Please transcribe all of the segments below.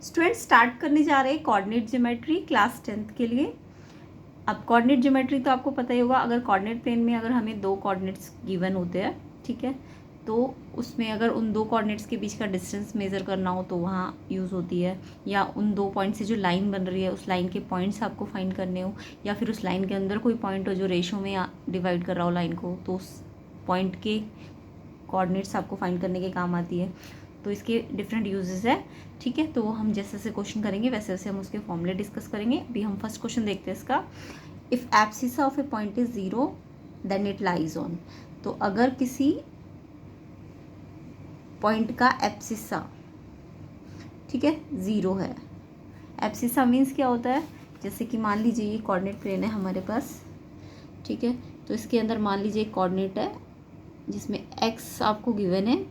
Student start करने जा रहे हैं कोऑर्डिनेट ज्योमेट्री क्लास 10th के लिए। अब कोऑर्डिनेट ज्योमेट्री तो आपको पता ही होगा, अगर कोऑर्डिनेट प्लेन में अगर हमें दो कोऑर्डिनेट्स गिवन होते हैं, ठीक है, तो उसमें अगर उन दो कोऑर्डिनेट्स के बीच का डिस्टेंस मेज़र करना हो तो वहाँ यूज़ होती है, या उन दो पॉइंट से जो लाइन बन रही है उस लाइन के पॉइंट्स आपको फाइंड करने हो, या फिर उस लाइन के अंदर कोई पॉइंट हो जो रेशो में डिवाइड कर रहा हो लाइन को, तो उस पॉइंट के कोऑर्डिनेट्स आपको फाइंड करने के काम आती है। तो इसके डिफरेंट यूजेस है, ठीक है। तो हम जैसे जैसे क्वेश्चन करेंगे वैसे वैसे हम उसके फॉर्मूले डिस्कस करेंगे। अभी हम फर्स्ट क्वेश्चन देखते हैं इसका। If abscissa of a point is 0 then it lies on. तो अगर किसी पॉइंट का एब्सिसा, ठीक है, 0 है। एब्सिसा मीन्स क्या होता है, जैसे कि मान लीजिए ये कोऑर्डिनेट प्लेन है हमारे पास, ठीक है, तो इसके अंदर मान लीजिए एक कोऑर्डिनेट है जिसमें x आपको गिवन है।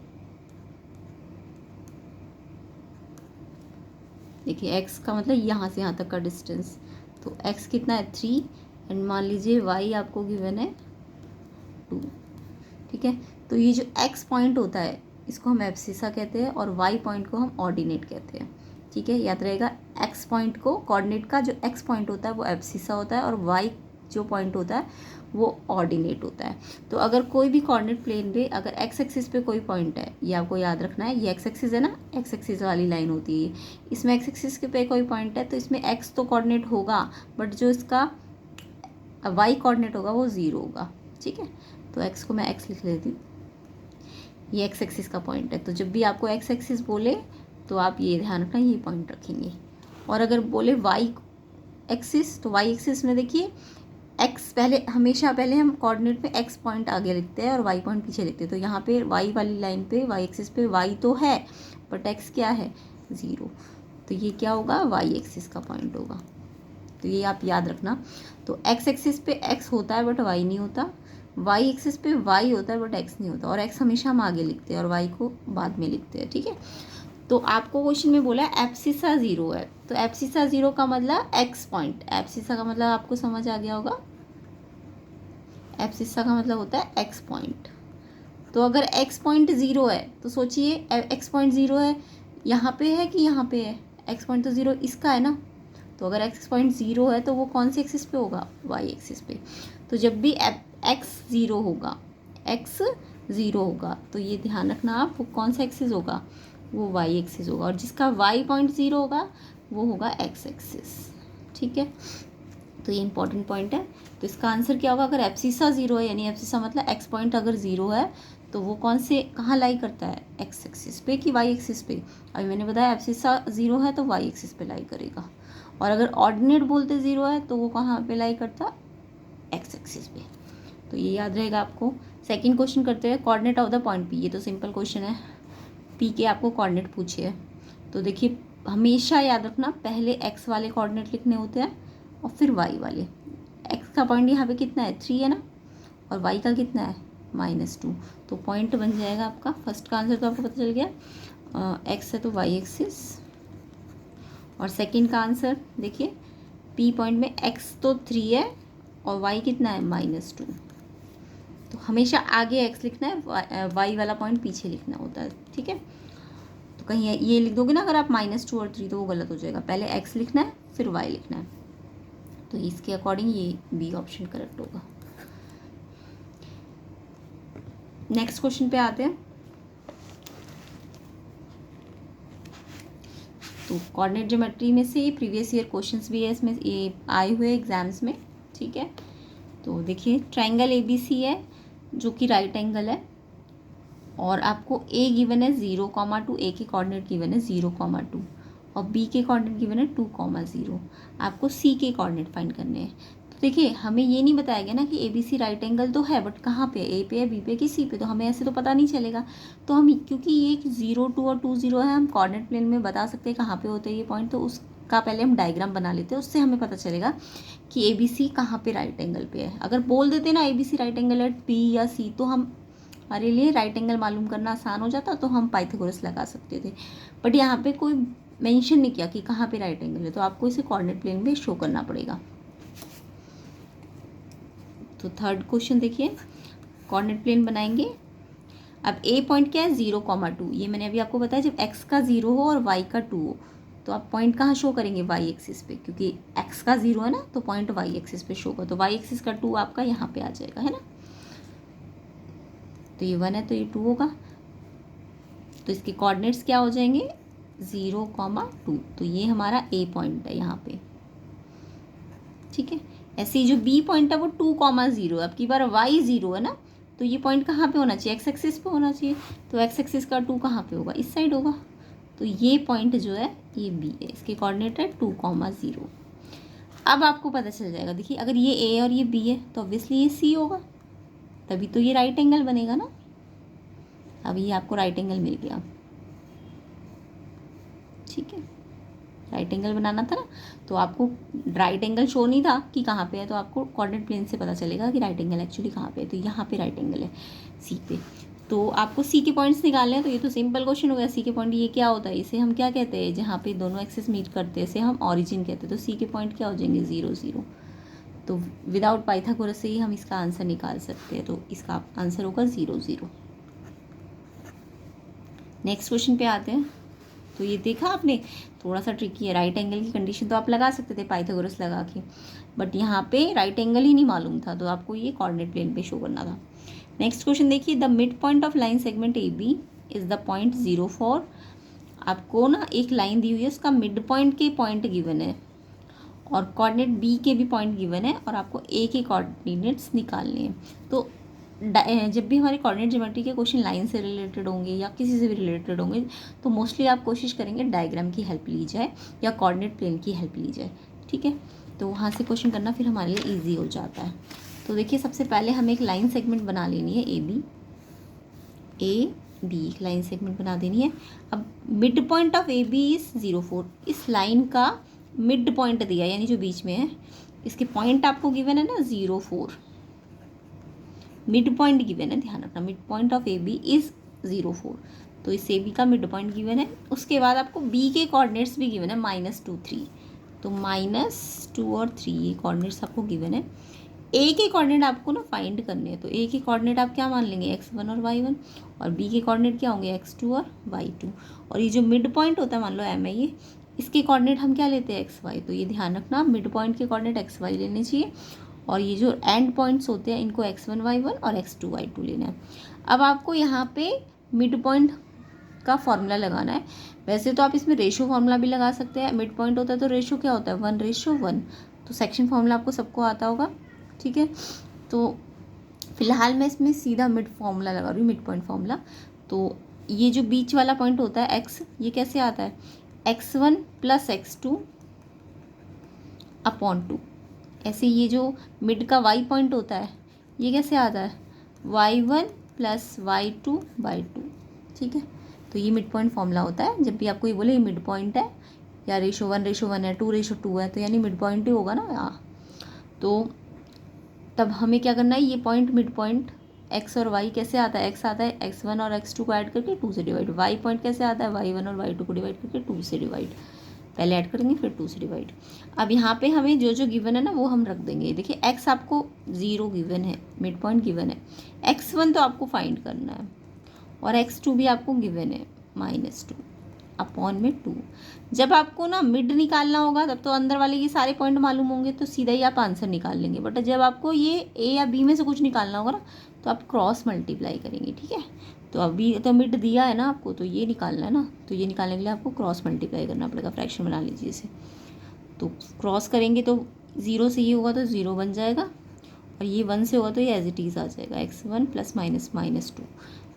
देखिए x का मतलब यहाँ से यहाँ तक का डिस्टेंस, तो x कितना है 3, एंड मान लीजिए y आपको गिवन है 2, ठीक है। तो ये जो x पॉइंट होता है इसको हम एब्सिसा कहते हैं और y पॉइंट को हम ऑर्डिनेट कहते हैं, ठीक है। याद रहेगा, x पॉइंट को, कोऑर्डिनेट का जो x पॉइंट होता है वो एब्सिसा होता है और y जो पॉइंट होता है वो ऑर्डिनेट होता है। तो अगर कोई भी कोऑर्डिनेट प्लेन पे अगर x एक्सिस पे कोई पॉइंट है, ये आपको याद रखना है, ये x एक्सिस है ना, x एक्सिस वाली लाइन होती है, इसमें x एक्सिस के पे कोई पॉइंट है तो इसमें x तो कोऑर्डिनेट होगा, बट जो इसका y कोऑर्डिनेट होगा वो 0 होगा, ठीक है। तो x को मैं x लिख लेती हूँ, ये x एक्सिस का पॉइंट है। तो जब भी आपको x एक्सिस बोले तो आप ये ध्यान रखना, ये पॉइंट रखेंगे। और अगर बोले y एक्सिस, तो y एक्सिस में देखिए x पहले, हमेशा पहले हम कोऑर्डिनेट में x पॉइंट आगे लिखते हैं और y पॉइंट पीछे लिखते हैं। तो यहाँ पे y वाली लाइन पे, y एक्सिस पे y तो है बट x क्या है 0, तो ये क्या होगा y एक्सिस का पॉइंट होगा। तो ये आप याद रखना। तो x एक्सिस पे x होता है बट y नहीं होता, y एक्सिस पे y होता है बट x नहीं होता, और x हमेशा हम आगे लिखते हैं और y को बाद में लिखते हैं, ठीक है। तो आपको क्वेश्चन में बोला है एब्सिसा 0 है, तो एब्सिसा 0 का मतलब x पॉइंट, एब्सिसा का मतलब आपको समझ आ गया होगा, एब्सिसा का मतलब होता है x पॉइंट। तो अगर x पॉइंट 0 है तो सोचिए x पॉइंट 0 है, यहाँ पे है कि यहाँ पे है, x पॉइंट तो 0 इसका है ना। तो अगर x पॉइंट 0 है तो वो कौन से एक्सिस पे होगा, y एक्सिस पे। तो जब भी x 0 होगा, x 0 होगा तो ये ध्यान रखना आप, वो कौन सा एक्सिस होगा, वो y एक्सिस होगा, और जिसका y पॉइंट 0 होगा वो होगा x एक्सिस, ठीक है। तो ये इंपॉर्टेंट पॉइंट है। तो इसका आंसर क्या होगा, अगर एब्सिसा 0 है, यानी एब्सिसा मतलब x पॉइंट अगर 0 है तो वो कौन से, कहाँ लाई करता है, x एक्सिस पे कि y एक्सिस पे। अभी मैंने बताया एब्सिसा 0 है तो y एक्सिस पे लाई करेगा, और अगर ऑर्डिनेट बोलते 0 है तो वो कहाँ पे लाई करता, x एक्सिस पे। तो ये याद रहेगा आपको। सेकंड क्वेश्चन करते हैं, coordinate of the point P। ये तो सिंपल क्वेश्चन है, P के आपको कोऑर्डिनेट पूछे है। तो देखिए हमेशा याद रखना, पहले x वाले कोऑर्डिनेट लिखने होते हैं और फिर y वाले। x का पॉइंट यहाँ पे कितना है 3 है ना, और y का कितना है -2, तो पॉइंट बन जाएगा आपका। फर्स्ट का आंसर तो आपको पता चल गया, x है तो y एक्सिस, और सेकंड का आंसर देखिए p पॉइंट में x तो 3 है और y कितना है -2। तो हमेशा आगे x लिखना है, y वाला पॉइंट पीछे लिखना होता है, ठीक है। तो कहीं ये लिख दोगे ना अगर आप -2 और 3 तो वो गलत हो जाएगा, पहले x लिखना है फिर y लिखना है। तो इसके अकॉर्डिंग ये बी ऑप्शन करेक्ट होगा। नेक्स्ट क्वेश्चन पे आते हैं। तो कोऑर्डिनेट ज्योमेट्री में से प्रीवियस ईयर क्वेश्चंस भी है इसमें, ये आए हुए एग्जाम्स में, ठीक है। तो देखिए ट्रायंगल ABC है जो कि राइट एंगल है, और आपको A गिवन है 0,2, A के कोऑर्डिनेट गिवन है 0,2 और B के कोऑर्डिनेट गिवन है 2,0। आपको C के कोऑर्डिनेट फाइंड करने हैं। तो देखिए हमें ये नहीं बताया गया ना कि ABC राइट एंगल तो है, बट कहाँ पे, A पे है, B पे कि C पे, तो हमें ऐसे तो पता नहीं चलेगा। तो हम, क्योंकि ये 0, 2 और 2, 0 है, हम कोऑर्डिनेट प्लेन में बता सकते हैं कहाँ पे होते हैं ये पॉइंट। तो उसका पहले हम डायग्राम बना लेते हैं, उससे हमें पता चलेगा कि ABC कहाँ पे राइट एंगल पे है। अगर बोल देते ना ABC राइट एंगल है B या C, तो हम, हमारे लिए राइट एंगल मालूम करना आसान हो जाता, तो हम पाइथागोरस लगा सकते थे। बट यहाँ पे कोई मेंशन नहीं किया कि कहाँ पे राइट एंगल है, तो आपको इसे कोऑर्डिनेट प्लेन में शो करना पड़ेगा। तो थर्ड क्वेश्चन देखिए, कोऑर्डिनेट प्लेन बनाएंगे। अब A पॉइंट क्या है 0,2, ये मैंने अभी आपको बताया, जब x का 0 हो और y का 2 हो तो आप पॉइंट कहाँ शो करेंगे, वाई एक्सिस पे, क्योंकि एक्स का 0 है ना, तो पॉइंट वाई एक्सिस पे शो होगा। तो वाई एक्सिस का 2 आपका यहाँ पे आ जाएगा, है ना। तो ये 1 है तो ये 2 होगा। तो इसके कोऑर्डिनेट्स क्या हो जाएंगे, 0,2। तो ये हमारा ए पॉइंट है यहाँ पे, ठीक है। ऐसे ही जो बी पॉइंट है वो 2,0 है। अब की बार वाई 0 है ना, तो ये पॉइंट कहाँ पे होना चाहिए, एक्स एक्सिस पे होना चाहिए। तो एक्स एक्सिस का 2 कहाँ पे होगा, इस साइड होगा। तो ये पॉइंट जो है ये बी है, इसके कोऑर्डिनेट है 2,0। अब आपको पता चल जाएगा, देखिए अगर ये ए और ये बी है तो ऑब्वियसली ये सी होगा, तभी तो ये राइट एंगल बनेगा ना। अब ये आपको राइट एंगल मिल गया, ठीक है। राइट एंगल बनाना था ना, तो आपको राइट एंगल शो नहीं था कि कहाँ पे है, तो आपको कोऑर्डिनेट प्लेन से पता चलेगा कि राइट एंगल एक्चुअली कहाँ पे है। तो यहाँ पे राइट एंगल है सी पे। तो आपको सी के पॉइंट्स निकालने हैं, तो ये तो सिंपल क्वेश्चन हो गया। सी के पॉइंट ये क्या होता है, इसे हम क्या कहते हैं, जहाँ पे दोनों एक्सिस मीट करते हैं इसे हम ऑरिजिन कहते हैं। तो सी के पॉइंट क्या हो जाएंगे, 0, 0। तो विदाउट पाइथागोरस से ही हम इसका आंसर निकाल सकते हैं। तो इसका आंसर होगा 0, 0। नेक्स्ट क्वेश्चन पे आते हैं। तो ये देखा आपने, थोड़ा सा ट्रिकी है। राइट एंगल की कंडीशन तो आप लगा सकते थे पाइथागोरस लगा के, बट यहाँ पे राइट एंगल ही नहीं मालूम था, तो आपको ये कोऑर्डिनेट प्लेन पे शो करना था। नेक्स्ट क्वेश्चन देखिए, the mid point of line segment A B is the point 0,4। आपको ना एक लाइन दी हुई है, उसका मिड पॉइंट के पॉइंट गिवन है और कोऑर्डिनेट बी के भी पॉइंट गिवन है, और आपको ए के कोऑर्डिनेट्स निकालने हैं। तो जब भी हमारे कोऑर्डिनेट ज्योमेट्री के क्वेश्चन लाइन से रिलेटेड होंगे या किसी से भी रिलेटेड होंगे, तो मोस्टली आप कोशिश करेंगे डायग्राम की हेल्प ली जाए या कोऑर्डिनेट प्लेन की हेल्प ली जाए, ठीक है। तो वहाँ से क्वेश्चन करना फिर हमारे लिए ईजी हो जाता है। तो देखिए सबसे पहले हमें एक लाइन सेगमेंट बना लेनी है, ए बी एक लाइन सेगमेंट बना देनी है। अब mid point of A B is 0,4। इस लाइन का मिड पॉइंट दिया, यानी जो बीच में है, इसके पॉइंट आपको गिवन है ना 0,4। मिड पॉइंट गिवन है, ध्यान रखना, mid point of A B is 0,4। तो इस ए बी का मिड पॉइंट गिवन है। उसके बाद आपको बी के कोऑर्डिनेट्स भी गिवन है, -2, 3। तो -2 और 3 ये कोऑर्डिनेट्स आपको गिवन है। ए के कोऑर्डिनेट आपको ना फाइंड करने हैं। तो ए के कोऑर्डिनेट आप क्या मान लेंगे, x1 और y1, और बी के कोऑर्डिनेट क्या होंगे, x2 और y2। और ये जो मिड पॉइंट होता है, मान लो m है ये, इसके कोऑर्डिनेट हम क्या लेते हैं, xy। तो ये ध्यान रखना, मिड पॉइंट के कोऑर्डिनेट xy लेने चाहिए, और ये जो एंड पॉइंट्स होते हैं इनको x1 y1 और x2 y2 लेना है। अब आपको यहाँ पे मिड पॉइंट का फॉर्मूला लगाना है। वैसे तो आप इसमें रेशो फार्मूला भी लगा सकते हैं। मिड पॉइंट होता है तो रेशो क्या होता है, 1:1। तो सेक्शन फार्मूला आपको सबको आता होगा, ठीक है। तो फिलहाल मैं इसमें सीधा मिड फार्मूला लगा रही हूँ, मिड पॉइंट फार्मूला। तो ये जो बीच वाला पॉइंट होता है x, ये कैसे आता है, x1 + x2 अपॉन 2। ऐसे ये जो मिड का y पॉइंट होता है ये कैसे आता है, y1 + y2/2, ठीक है। तो ये मिड पॉइंट फॉर्मूला होता है। जब भी आपको ये बोले ये मिड पॉइंट है या रेशो 1:1 है, 2:2 है, तो यानी मिड पॉइंट ही होगा ना यहाँ। तो तब हमें क्या करना है, ये पॉइंट मिड पॉइंट x और y कैसे आता है, x आता है x1 और x2 को ऐड करके 2 से डिवाइड। y पॉइंट कैसे आता है, y1 और y2 को डिवाइड करके 2 से डिवाइड। पहले ऐड करेंगे फिर 2 से डिवाइड। अब यहाँ पे हमें जो जो गिवन है ना वो हम रख देंगे। देखिए x आपको 0 गिवन है, मिड पॉइंट गिवन है, x1 तो आपको फाइंड करना है, और x2 भी आपको गिवन है -2 अपॉन में 2। जब आपको ना मिड निकालना होगा तब तो अंदर वाले ये सारे पॉइंट मालूम होंगे, तो सीधा ही आप आंसर निकाल लेंगे। बट जब आपको ये ए या बी में से कुछ निकालना होगा ना, तो आप क्रॉस मल्टीप्लाई करेंगे, ठीक है। तो अभी तो मिड दिया है ना आपको, तो ये निकालना है ना, तो ये निकालने के लिए आपको क्रॉस मल्टीप्लाई करना पड़ेगा। फ्रैक्शन बना लीजिए इसे। तो क्रॉस करेंगे तो 0 से ये होगा तो 0 बन जाएगा, और ये 1 से होगा तो ये एज इट इज़ आ जाएगा, x1 ± -2।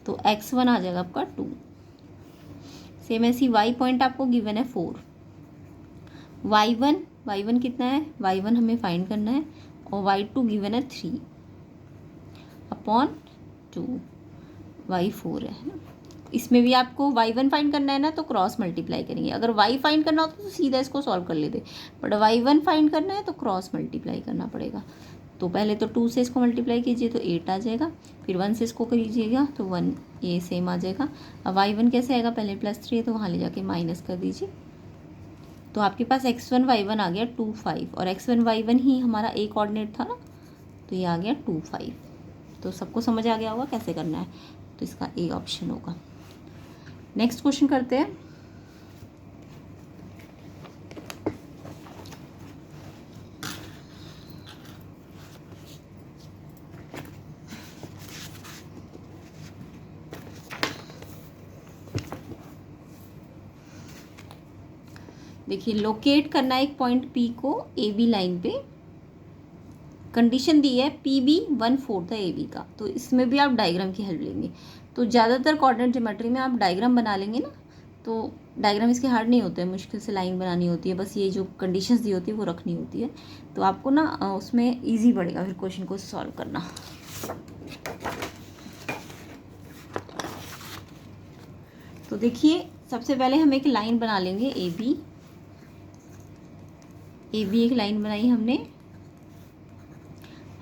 तो x1 आ जाएगा आपका 2। सेम ऐसी y पॉइंट आपको गिवन है 4। y1 कितना है, y1 हमें फाइंड करना है, और y2 गिवन है 3 अपॉन 2, y4 है ना। इसमें भी आपको y1 फाइंड करना है ना, तो क्रॉस मल्टीप्लाई करेंगे। अगर y फाइंड करना होता तो सीधा इसको सॉल्व कर लेते, बट y1 फाइंड करना है तो क्रॉस मल्टीप्लाई करना पड़ेगा। तो पहले तो 2 से इसको मल्टीप्लाई कीजिए तो 8 आ जाएगा, फिर 1 से इसको करीजिएगा तो 1, ये सेम आ जाएगा। अब y1 कैसे आएगा, पहले +3 है तो वहाँ ले जाके माइनस कर दीजिए। तो आपके पास x1 y1 आ गया 2, 5, और x1 y1 ही हमारा ए कोऑर्डिनेट था ना, तो ये आ गया 2, 5। तो सबको समझ आ गया होगा कैसे करना है, तो इसका ए ऑप्शन होगा। नेक्स्ट क्वेश्चन करते हैं। देखिए लोकेट करना है एक पॉइंट P को AB लाइन पे, कंडीशन दी है PB 1/4 है AB का, तो इसमें भी आप डायग्राम की हेल्प लेंगे। तो ज़्यादातर कोऑर्डिनेट ज्योमेट्री में आप डायग्राम बना लेंगे ना, तो डायग्राम इसके हार्ड नहीं होते हैं, मुश्किल से लाइन बनानी होती है, बस ये जो कंडीशंस दी होती है वो रखनी होती है, तो आपको ना उसमें ईजी पड़ेगा फिर क्वेश्चन को सॉल्व करना। तो देखिए सबसे पहले हम एक लाइन बना लेंगे AB एक लाइन बनाई हमने।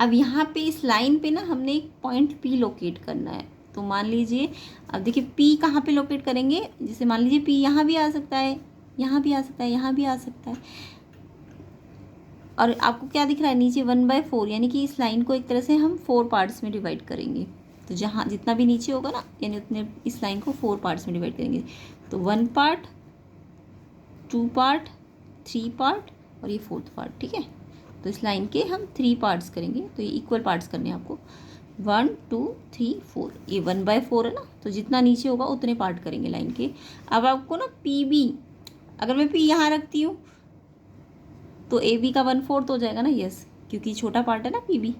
अब यहाँ पे इस लाइन पे ना हमने एक पॉइंट P लोकेट करना है। तो मान लीजिए, अब देखिए P कहाँ पे लोकेट करेंगे, जैसे मान लीजिए P यहाँ भी आ सकता है, यहाँ भी आ सकता है, यहाँ भी आ सकता है, और आपको क्या दिख रहा है नीचे 1/4, यानी कि इस लाइन को एक तरह से हम 4 पार्ट्स में डिवाइड करेंगे। तो जहाँ जितना भी नीचे होगा ना, यानी उतने इस लाइन को 4 पार्ट्स में डिवाइड करेंगे। तो 1 पार्ट, 2 पार्ट, 3 पार्ट और ये 4th पार्ट, ठीक है। तो इस लाइन के हम 3 पार्ट्स करेंगे, तो ये इक्वल पार्ट्स करने हैं आपको, 1 2 3 4, ये 1/4 है ना, तो जितना नीचे होगा उतने पार्ट करेंगे लाइन के। अब आपको ना PB, अगर मैं P यहाँ रखती हूँ तो AB का 1/4 हो जाएगा ना, यस, क्योंकि छोटा पार्ट है ना PB।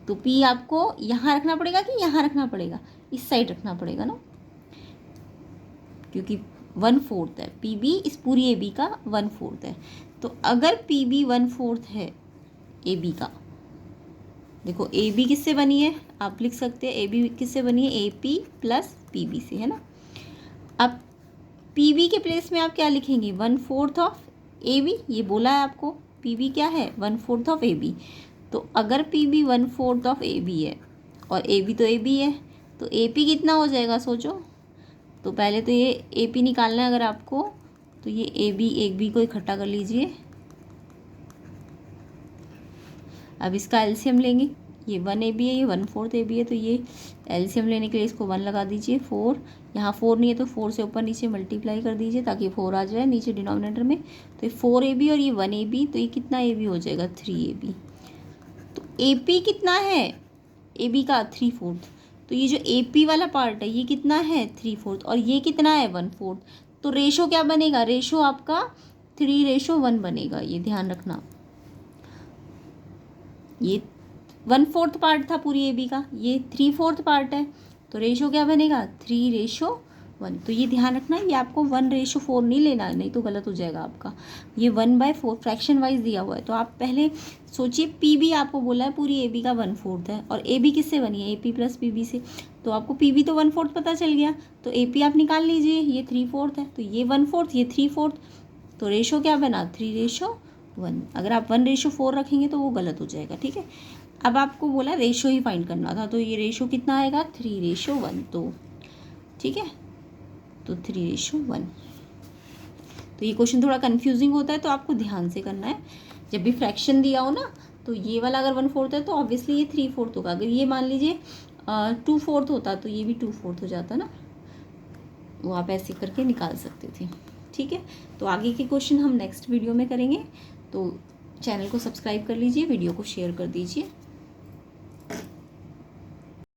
तो P आपको यहाँ रखना पड़ेगा कि यहाँ रखना पड़ेगा, इस साइड रखना पड़ेगा ना, क्योंकि 1/4 है PB, इस पूरी AB का 1/4 है। तो अगर PB 1/4 है AB का, देखो AB किससे बनी है, आप लिख सकते हैं AB किससे बनी है, AP प्लस PB से, है ना। अब PB के प्लेस में आप क्या लिखेंगे, 1/4 ऑफ AB, ये बोला है आपको, PB क्या है 1/4 ऑफ AB। तो अगर PB 1/4 ऑफ AB है और AB तो AB है, तो AP कितना हो जाएगा सोचो। तो पहले तो ये AP निकालना है अगर आपको, तो ये एक B को इकट्ठा कर लीजिए। अब इसका एलसीएम लेंगे, ये 1AB है, ये 1/4 AB है, तो ये एलसीएम लेने के लिए इसको 1 लगा दीजिए। 4, यहाँ 4 नहीं है तो 4 से ऊपर नीचे मल्टीप्लाई कर दीजिए ताकि 4 आ जाए नीचे डिनोमिनेटर में। तो ये 4AB और ये 1AB, तो ये कितना AB हो जाएगा 3AB। तो AP कितना है, AB का 3/4, तो ये जो AP वाला पार्ट है ये कितना है 3/4, और ये कितना है 1/4। तो रेशो क्या बनेगा, रेशो आपका 3:1 बनेगा, ये ध्यान रखना। ये 1/4 पार्ट था पूरी AB का, ये 3/4 पार्ट है, तो रेशो क्या बनेगा 3:1। तो ये ध्यान रखना, ये आपको 1:4 नहीं लेना है, नहीं तो गलत हो जाएगा आपका। ये 1/4 फ्रैक्शन वाइज दिया हुआ है, तो आप पहले सोचिए PB आपको बोला है पूरी AB का 1/4 है, और AB किससे बनी है AP प्लस PB से, तो आपको PB तो 1/4 पता चल गया, तो AP आप निकाल लीजिए, ये 3/4 है, तो ये 1/4 ये 3/4, तो रेशो क्या बना 3:1। अगर आप 1:4 रखेंगे तो वो गलत हो जाएगा, ठीक है। अब आपको बोला रेशो ही फाइंड करना था, तो ये रेशो कितना आएगा 3:1, तो ठीक है, तो 3:1। तो ये क्वेश्चन थोड़ा कंफ्यूजिंग होता है, तो आपको ध्यान से करना है। जब भी फ्रैक्शन दिया हो ना, तो ये वाला अगर 1/4 है तो ऑब्वियसली ये 3/4 होगा। अगर ये मान लीजिए 2/4 होता तो ये भी 2/4 हो जाता ना, वो आप ऐसे करके निकाल सकते थे, ठीक है। तो आगे के क्वेश्चन हम नेक्स्ट वीडियो में करेंगे, तो चैनल को सब्सक्राइब कर लीजिए, वीडियो को शेयर कर दीजिए।